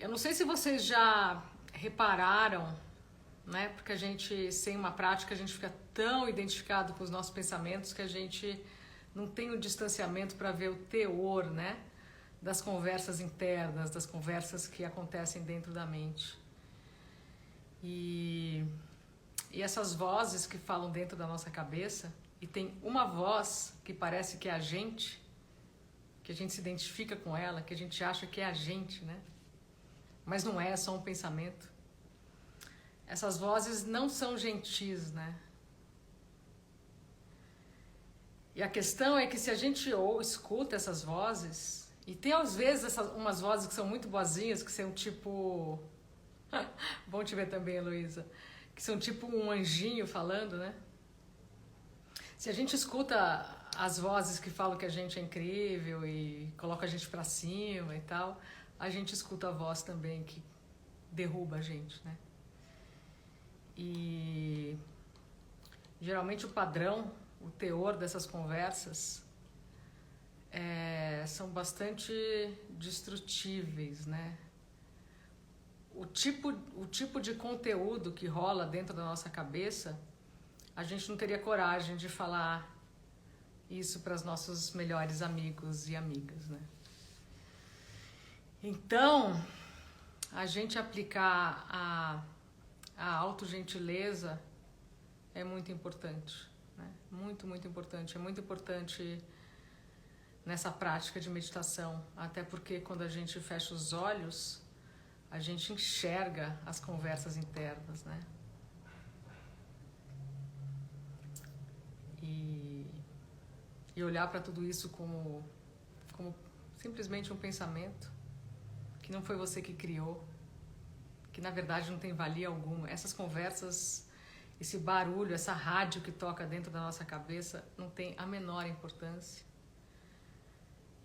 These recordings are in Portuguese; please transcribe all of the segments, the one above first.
Eu não sei se vocês já repararam, né? Porque a gente, sem uma prática, a gente fica tão identificado com os nossos pensamentos que a gente não tem o distanciamento para ver o teor, né? Das conversas internas, das conversas que acontecem dentro da mente. E essas vozes que falam dentro da nossa cabeça, e tem uma voz que parece que é a gente se identifica com ela, que a gente acha que é a gente, né? Mas não é só um pensamento. Essas vozes não são gentis, né? E a questão é que se a gente escuta essas vozes, e tem às vezes umas vozes que são muito boazinhas, que são tipo... Bom te ver também, Heloísa. Que são tipo um anjinho falando, né? Se a gente escuta as vozes que falam que a gente é incrível e coloca a gente pra cima e tal, a gente escuta a voz também que derruba a gente, né? E geralmente o padrão, o teor dessas conversas são bastante destrutíveis, né? O tipo de conteúdo que rola dentro da nossa cabeça, a gente não teria coragem de falar isso para os nossos melhores amigos e amigas, né? Então, a gente aplicar a autogentileza é muito importante, né? Muito, muito importante. É muito importante nessa prática de meditação, até porque quando a gente fecha os olhos, a gente enxerga as conversas internas, né? E olhar para tudo isso como simplesmente um pensamento, que não foi você que criou, que na verdade não tem valia alguma. Essas conversas, esse barulho, essa rádio que toca dentro da nossa cabeça não tem a menor importância.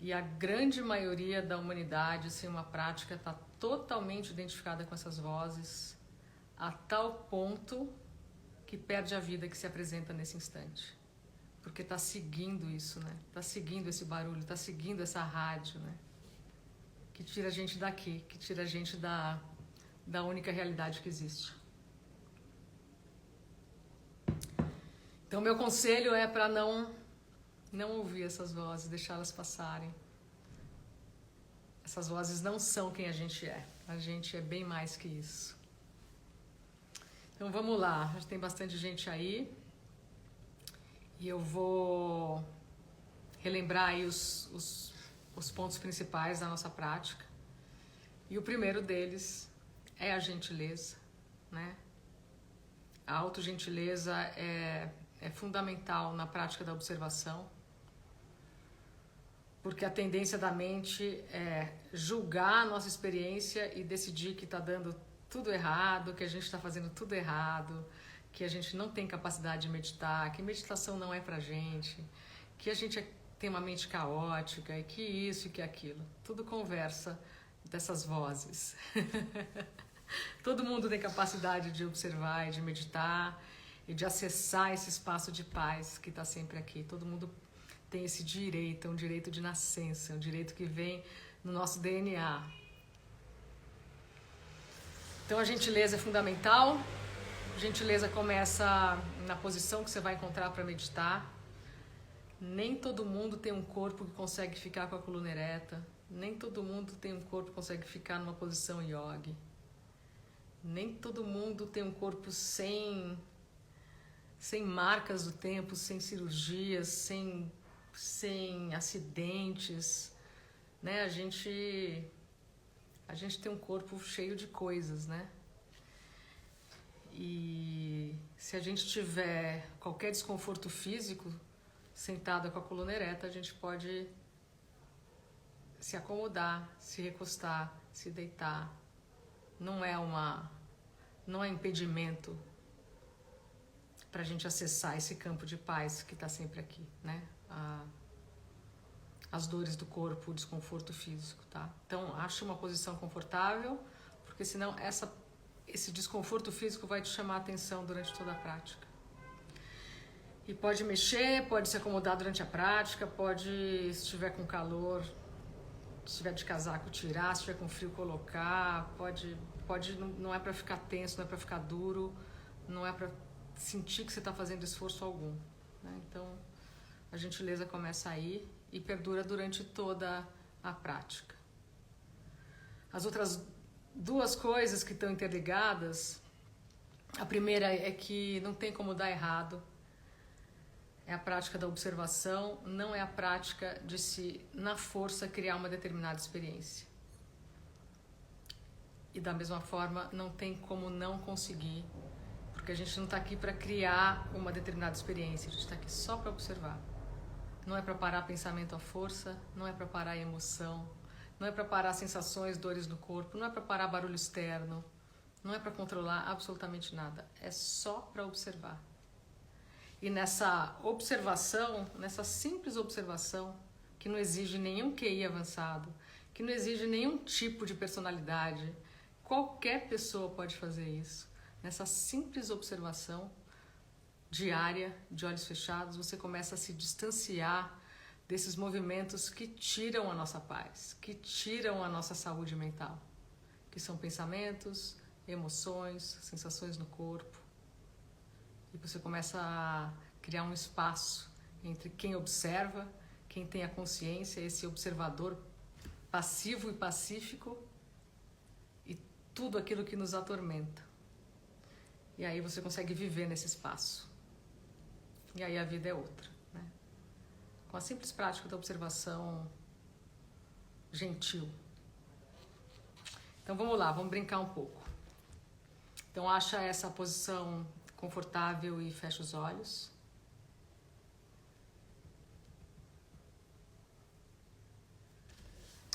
E a grande maioria da humanidade, sem uma prática, está totalmente identificada com essas vozes, a tal ponto que perde a vida que se apresenta nesse instante. Porque está seguindo isso, né? Está seguindo esse barulho, está seguindo essa rádio, né? Que tira a gente daqui, que tira a gente da única realidade que existe. Então, meu conselho é para não ouvir essas vozes, deixá-las passarem. Essas vozes não são quem a gente é. A gente é bem mais que isso. Então, vamos lá. Já tem bastante gente aí. E eu vou relembrar aí os pontos principais da nossa prática. E o primeiro deles é a gentileza, né? A autogentileza é fundamental na prática da observação, porque a tendência da mente é julgar a nossa experiência e decidir que está dando tudo errado, que a gente está fazendo tudo errado, que a gente não tem capacidade de meditar, que meditação não é pra gente, que a gente tem uma mente caótica e que isso e que aquilo. Tudo conversa dessas vozes. Todo mundo tem capacidade de observar e de meditar e de acessar esse espaço de paz que está sempre aqui. Todo mundo tem esse direito, é um direito de nascença, é um direito que vem no nosso DNA. Então a gentileza é fundamental. A gentileza começa na posição que você vai encontrar para meditar. Nem todo mundo tem um corpo que consegue ficar com a coluna ereta. Nem todo mundo tem um corpo que consegue ficar numa posição yogi. Nem todo mundo tem um corpo sem marcas do tempo, sem cirurgias, sem acidentes, né? A gente tem um corpo cheio de coisas, né? E se a gente tiver qualquer desconforto físico, sentada com a coluna ereta, a gente pode se acomodar, se recostar, se deitar. Não é impedimento para a gente acessar esse campo de paz que está sempre aqui, né? As dores do corpo, o desconforto físico, tá? Então, ache uma posição confortável, porque senão esse desconforto físico vai te chamar a atenção durante toda a prática. E pode mexer, pode se acomodar durante a prática, se estiver com calor, Se tiver de casaco, tirar. Se tiver com frio, colocar. Não é para ficar tenso, não é para ficar duro, não é para sentir que você está fazendo esforço algum, né? Então, a gentileza começa aí e perdura durante toda a prática. As outras duas coisas que estão interligadas, a primeira é que não tem como dar errado, é a prática da observação, não é a prática de se, na força, criar uma determinada experiência. E da mesma forma, não tem como não conseguir, porque a gente não está aqui para criar uma determinada experiência, a gente está aqui só para observar. Não é para parar pensamento à força, não é para parar emoção, não é para parar sensações, dores no corpo, não é para parar barulho externo, não é para controlar absolutamente nada, é só para observar. E nessa observação, nessa simples observação, que não exige nenhum QI avançado, que não exige nenhum tipo de personalidade, qualquer pessoa pode fazer isso. Nessa simples observação diária, de olhos fechados, você começa a se distanciar desses movimentos que tiram a nossa paz, que tiram a nossa saúde mental, que são pensamentos, emoções, sensações no corpo. E você começa a criar um espaço entre quem observa, quem tem a consciência, esse observador passivo e pacífico, e tudo aquilo que nos atormenta. E aí você consegue viver nesse espaço. E aí a vida é outra, né? Com a simples prática da observação gentil. Então vamos lá, vamos brincar um pouco. Então acha essa posição confortável e fecha os olhos.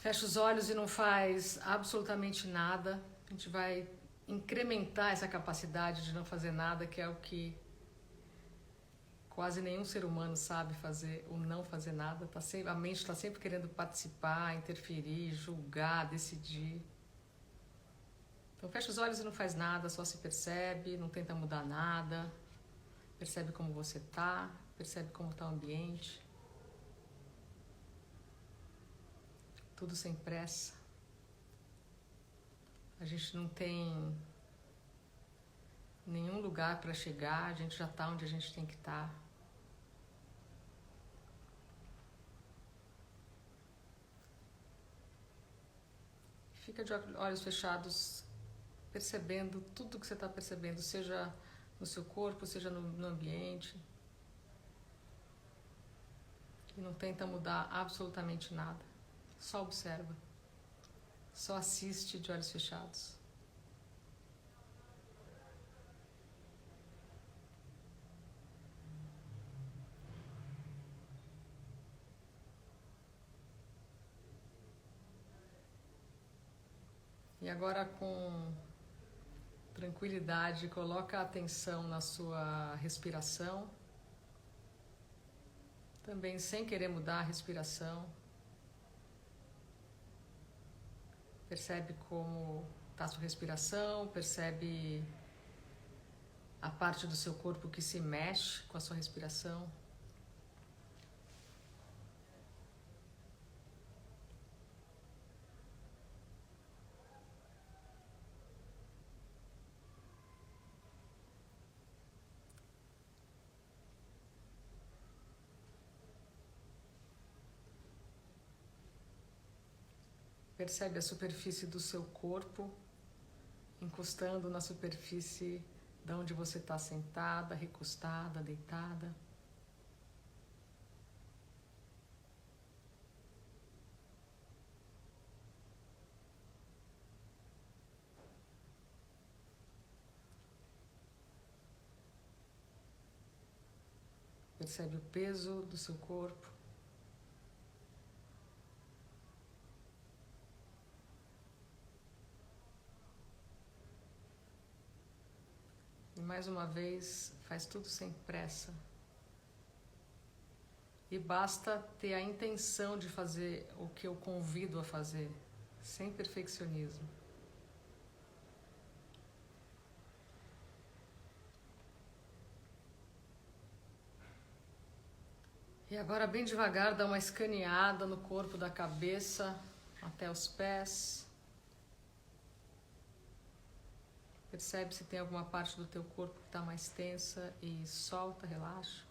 Fecha os olhos e não faz absolutamente nada. A gente vai incrementar essa capacidade de não fazer nada, que é o que quase nenhum ser humano sabe fazer, o não fazer nada. A mente está sempre querendo participar, interferir, julgar, decidir. Então fecha os olhos e não faz nada, só se percebe, não tenta mudar nada. Percebe como você está, percebe como está o ambiente. Tudo sem pressa. A gente não tem nenhum lugar para chegar, a gente já está onde a gente tem que estar. Fica de olhos fechados, percebendo tudo que você está percebendo, seja no seu corpo, seja no ambiente. E não tenta mudar absolutamente nada. Só observa. Só assiste de olhos fechados. E agora, com tranquilidade, coloca a atenção na sua respiração. Também sem querer mudar a respiração. Percebe como está a sua respiração, percebe a parte do seu corpo que se mexe com a sua respiração. Percebe a superfície do seu corpo encostando na superfície de onde você está sentada, recostada, deitada. Percebe o peso do seu corpo. E mais uma vez, faz tudo sem pressa. E basta ter a intenção de fazer o que eu convido a fazer, sem perfeccionismo. E agora, bem devagar, dá uma escaneada no corpo da cabeça até os pés. Percebe se tem alguma parte do teu corpo que está mais tensa e solta, relaxa.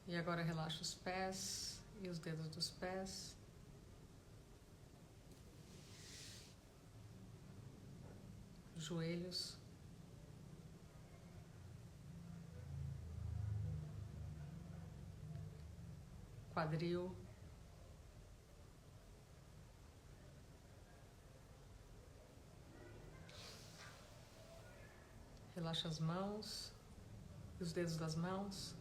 E agora relaxa os pés e os dedos dos pés. Joelhos. Quadril. Relaxa as mãos e os dedos das mãos.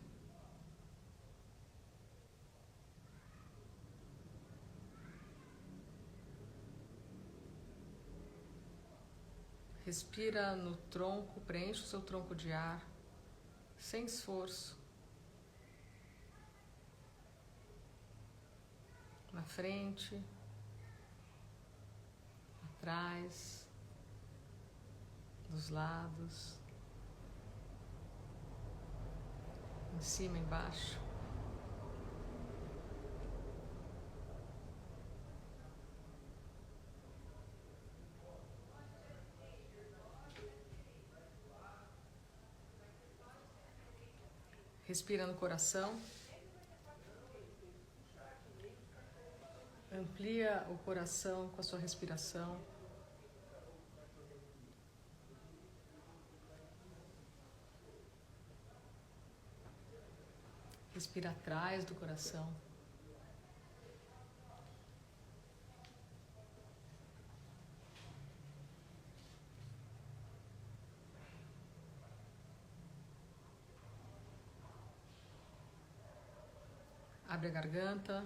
Respira no tronco, preenche o seu tronco de ar, sem esforço. Na frente, atrás, dos lados, em cima e embaixo. Respira no coração. Amplia o coração com a sua respiração. Respira atrás do coração. Abre a garganta.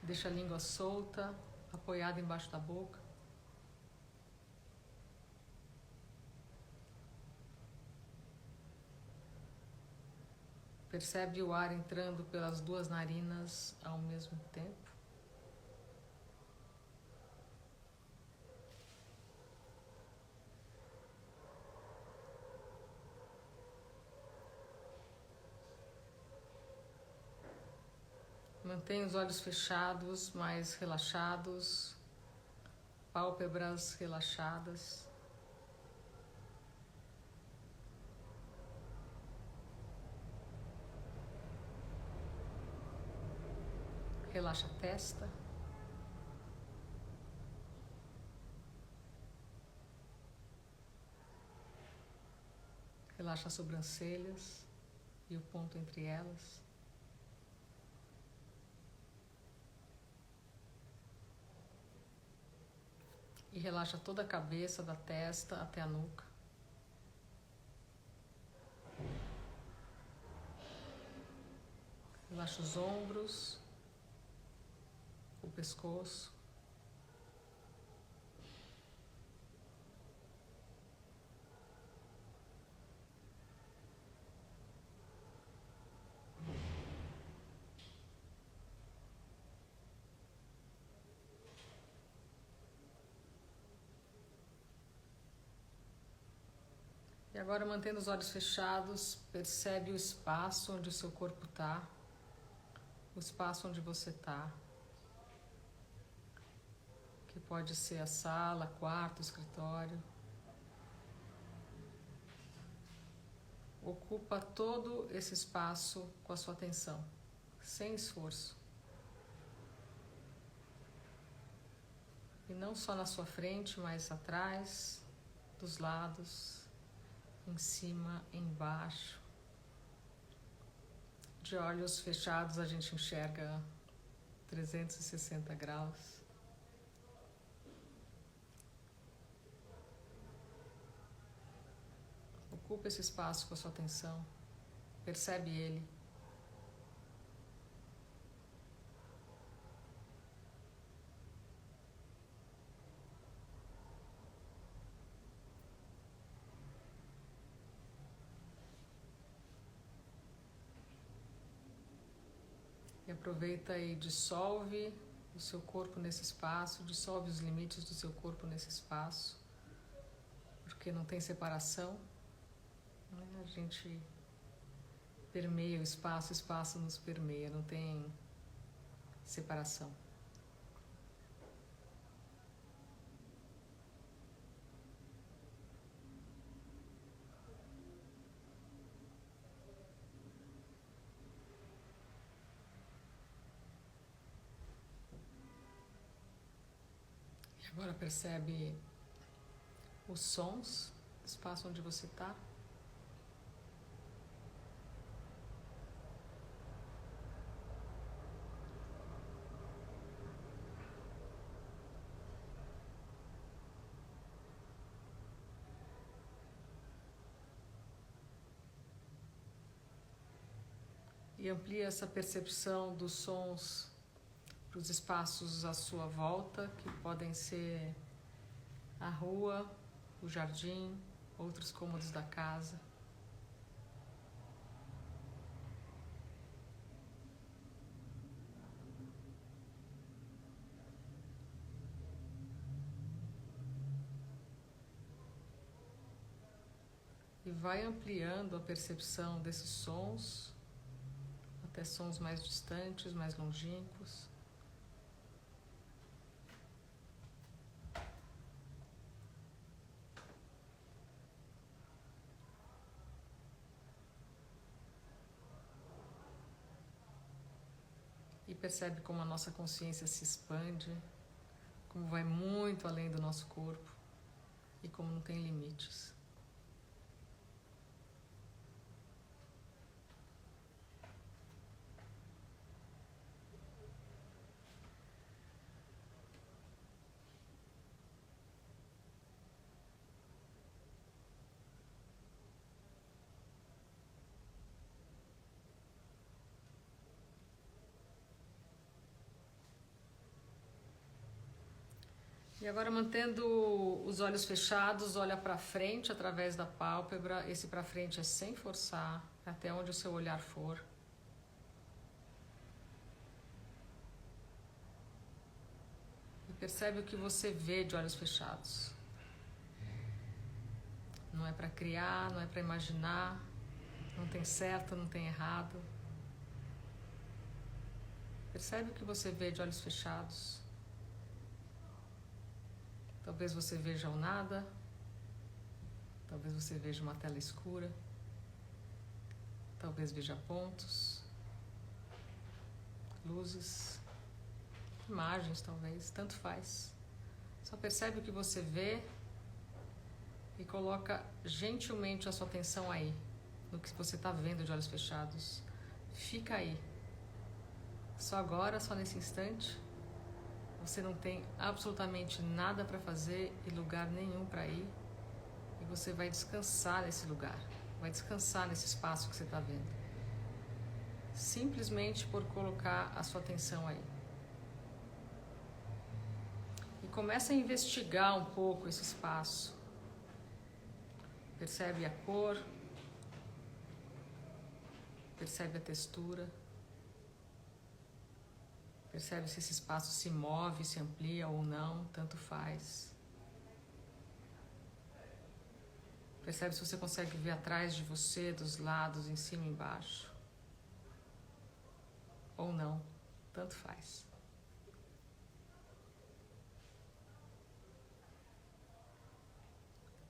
Deixa a língua solta, apoiada embaixo da boca. Percebe o ar entrando pelas duas narinas ao mesmo tempo. Mantenha os olhos fechados, mais relaxados, pálpebras relaxadas. Relaxa a testa. Relaxa as sobrancelhas e o ponto entre elas. E relaxa toda a cabeça, da testa até a nuca. Relaxa os ombros, o pescoço. E agora, mantendo os olhos fechados, percebe o espaço onde o seu corpo está, o espaço onde você está, que pode ser a sala, quarto, escritório. Ocupa todo esse espaço com a sua atenção, sem esforço. E não só na sua frente, mas atrás, dos lados, em cima, embaixo. De olhos fechados a gente enxerga 360 graus. Ocupa esse espaço com a sua atenção. Percebe ele. E aproveita e dissolve o seu corpo nesse espaço, dissolve os limites do seu corpo nesse espaço, porque não tem separação, né? A gente permeia o espaço nos permeia, não tem separação. Agora percebe os sons do espaço onde você está. E amplia essa percepção dos sons para os espaços à sua volta, que podem ser a rua, o jardim, outros cômodos da casa. E vai ampliando a percepção desses sons, até sons mais distantes, mais longínquos. E percebe como a nossa consciência se expande, como vai muito além do nosso corpo e como não tem limites. E agora, mantendo os olhos fechados, olha para frente através da pálpebra. Esse para frente é sem forçar, até onde o seu olhar for. E percebe o que você vê de olhos fechados. Não é para criar, não é para imaginar, não tem certo, não tem errado. Percebe o que você vê de olhos fechados. Talvez você veja o nada, talvez você veja uma tela escura, talvez veja pontos, luzes, imagens talvez, tanto faz. Só percebe o que você vê e coloca gentilmente a sua atenção aí, no que você está vendo de olhos fechados. Fica aí. Só agora, só nesse instante. Você não tem absolutamente nada para fazer e lugar nenhum para ir. E você vai descansar nesse lugar. Vai descansar nesse espaço que você está vendo. Simplesmente por colocar a sua atenção aí. E começa a investigar um pouco esse espaço. Percebe a cor. Percebe a textura. Percebe se esse espaço se move, se amplia ou não, tanto faz. Percebe se você consegue ver atrás de você, dos lados, em cima e embaixo. Ou não, tanto faz.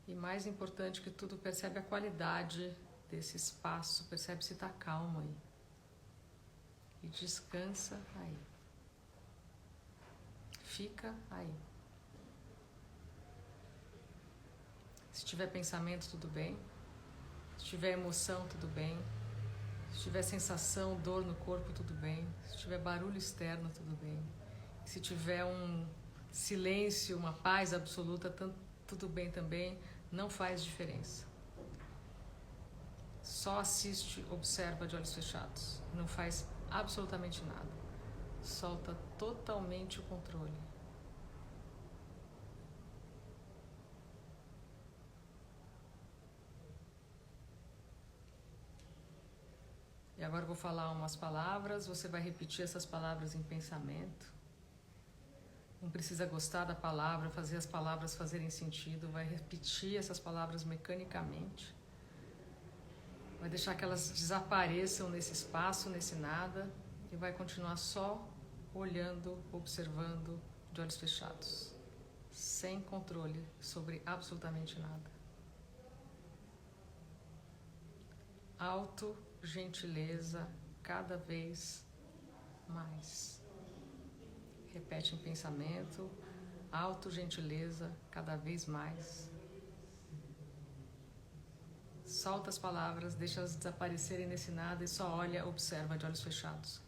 E mais importante que tudo, percebe a qualidade desse espaço, percebe se está calmo aí. E descansa aí. Fica aí. Se tiver pensamento, tudo bem. Se tiver emoção, tudo bem. Se tiver sensação, dor no corpo, tudo bem. Se tiver barulho externo, tudo bem. Se tiver um silêncio, uma paz absoluta, tudo bem também. Não faz diferença. Só assiste, observa de olhos fechados. Não faz absolutamente nada. Solta totalmente o controle. E agora eu vou falar umas palavras, você vai repetir essas palavras em pensamento. Não precisa gostar da palavra, fazer as palavras fazerem sentido, vai repetir essas palavras mecanicamente. Vai deixar que elas desapareçam nesse espaço, nesse nada, e vai continuar só olhando, observando de olhos fechados, sem controle sobre absolutamente nada. Auto-gentileza cada vez mais. Repete em pensamento, auto-gentileza cada vez mais. Solta as palavras, deixa elas desaparecerem nesse nada e só olha, observa de olhos fechados.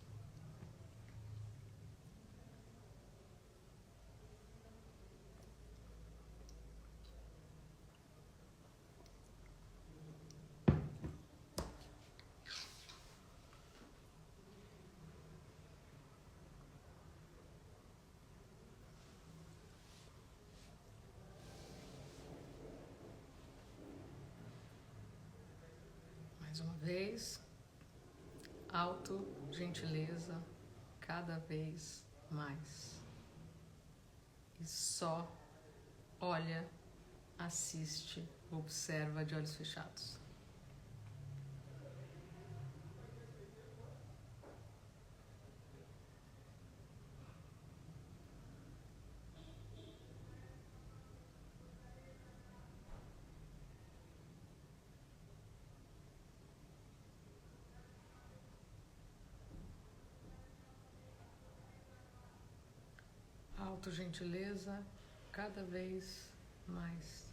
Mais uma vez, auto-gentileza cada vez mais. E só olha, assiste, observa de olhos fechados. Autogentileza cada vez mais.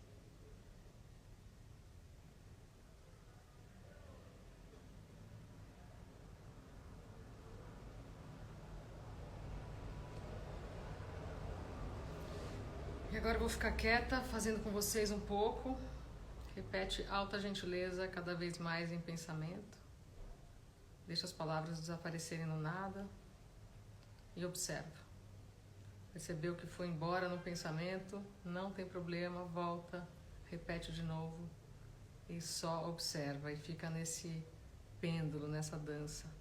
E agora eu vou ficar quieta, fazendo com vocês um pouco. Repete alta gentileza cada vez mais em pensamento. Deixa as palavras desaparecerem no nada e observa. Percebeu que foi embora no pensamento? Não tem problema, volta, repete de novo e só observa e fica nesse pêndulo, nessa dança.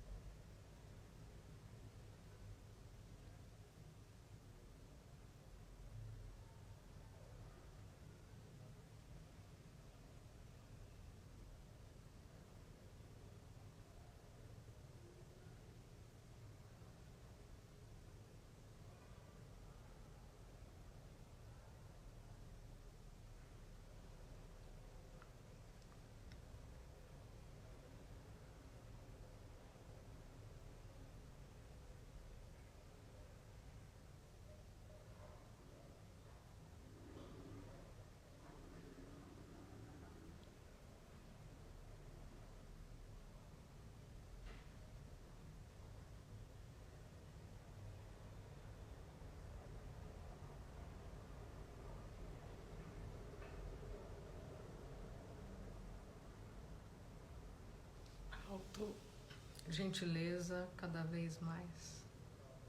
Gentileza cada vez mais.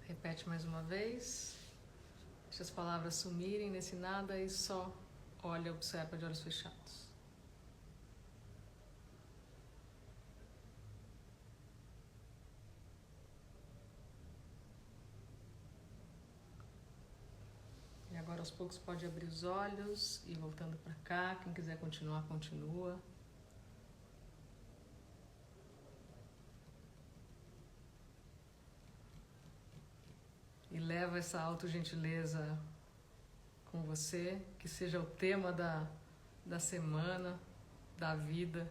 Repete mais uma vez. Deixa as palavras sumirem nesse nada e só olha, observa de olhos fechados. E agora aos poucos pode abrir os olhos e voltando para cá. Quem quiser continuar, continua. E leva essa autogentileza com você, que seja o tema da semana, da vida.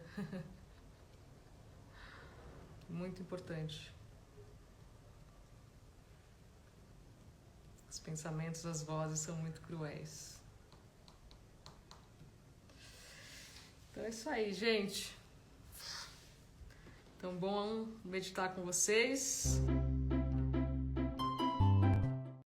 Muito importante. Os pensamentos, as vozes são muito cruéis. Então é isso aí, gente. Então, bom meditar com vocês.